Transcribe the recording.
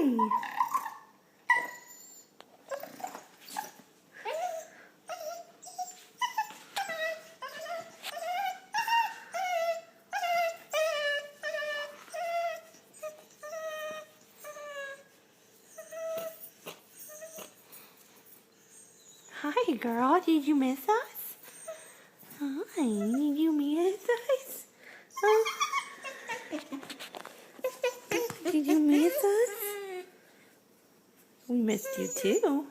Hi. Hi, girl. Did you miss us? Hi. Did you miss us? Oh. Did you miss us? We missed you too.